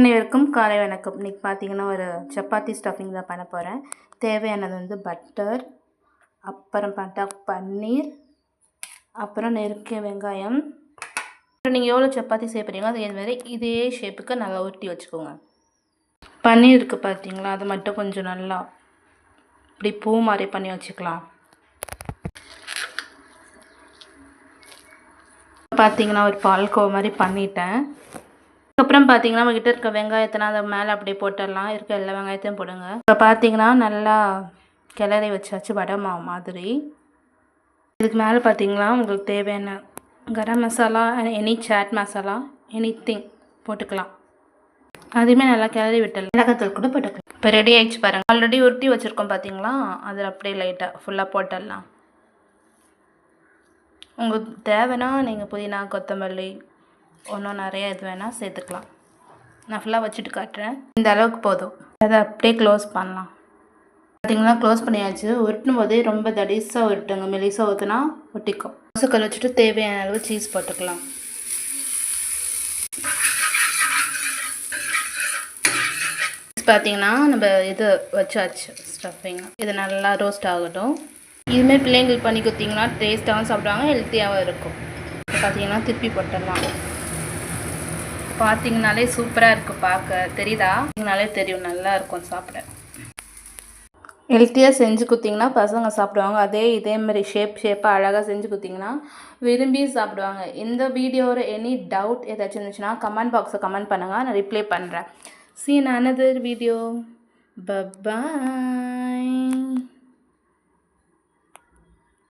அனைவருக்கும் காலை வணக்கம். இன்றைக்கி பார்த்தீங்கன்னா ஒரு சப்பாத்தி ஸ்டஃபிங் தான் பண்ண போகிறேன். தேவையானது வந்து பட்டர், அப்புறம் பார்த்தா பன்னீர், அப்புறம் நெருக்கிய வெங்காயம். நீங்கள் எவ்வளோ சப்பாத்தி செய்யப்படுறீங்களோ அதே மாதிரி இதே ஷேப்புக்கு நல்லா உருட்டி வச்சுக்கோங்க. பன்னீர் இருக்குது பார்த்தீங்களா, அதை மட்டும் கொஞ்சம் நல்லா இப்படி பூ மாதிரி பண்ணி வச்சுக்கலாம். பார்த்தீங்கன்னா ஒரு பால்கோவா மாதிரி பண்ணிட்டேன். அதுக்கப்புறம் பார்த்தீங்கன்னா நம்மகிட்ட இருக்க வெங்காயத்தை அதை மேலே அப்படியே போட்டுடலாம். இருக்க எல்லா வெங்காயத்தையும் போடுங்க. இப்போ பார்த்தீங்கன்னா நல்லா கிளறி வச்சாச்சு வடை மாவு மாதிரி. இதுக்கு மேலே பார்த்தீங்கன்னா உங்களுக்கு தேவையான garam masala, any chaat masala, anything போட்டுக்கலாம். அதையுமே நல்லா கிளறி விட்டுடலாம். மிளகாத்தூள் கூட போட்டுக்கலாம். இப்போ ரெடி ஆகிடுச்சு பாருங்கள். ஆல்ரெடி உருட்டி வச்சுருக்கோம் பார்த்தீங்களா, அதில் அப்படியே லைட்டாக ஃபுல்லாக போட்டுடலாம். உங்களுக்கு தேவைன்னா நீங்கள் புதினா, கொத்தமல்லி ஒன்றும் நிறைய இது வேணால் சேர்த்துக்கலாம். நான் ஃபுல்லாக வச்சுட்டு காட்டுறேன். இந்த அளவுக்கு போதும். அதை அப்படியே க்ளோஸ் பண்ணலாம். பார்த்தீங்கன்னா க்ளோஸ் பண்ணியாச்சு. உருட்டும் போதே ரொம்ப தடிசாக உருட்டுங்க. மெலிசாக ஊற்றுனா ஒட்டிக்கும். தோசைக்கல் வச்சுட்டு தேவையான அளவு சீஸ் போட்டுக்கலாம். பார்த்தீங்கன்னா நம்ம இது வச்சாச்சு ஸ்டஃபிங். இது நல்லா ரோஸ்ட் ஆகட்டும். இதுமாரி பிள்ளைங்களுக்கு பண்ணி கொடுத்தீங்கன்னா டேஸ்ட்டாகவும் சாப்பிடுவாங்க, ஹெல்த்தியாகவும் இருக்கும். பார்த்தீங்கன்னா திருப்பி போட்டுடலாம். பார்த்தீங்கனாலே சூப்பராக இருக்குது. பார்க்க தெரியுதா? பார்த்தீங்கனாலே தெரியும், நல்லா இருக்கும் சாப்பிட. ஹெல்த்தியாக செஞ்சு கொடுத்தீங்கன்னா பசங்க சாப்பிடுவாங்க. இதேமாதிரி ஷேப்பாக அழகாக செஞ்சு கொடுத்தீங்கன்னா விரும்பி சாப்பிடுவாங்க. இந்த வீடியோவில் எனி டவுட் ஏதாச்சும் இருந்துச்சுன்னா கமெண்ட் பாக்ஸை கமெண்ட் பண்ணுங்கள், நான் ரிப்ளை பண்ணுறேன். See you in another video. Bye bye.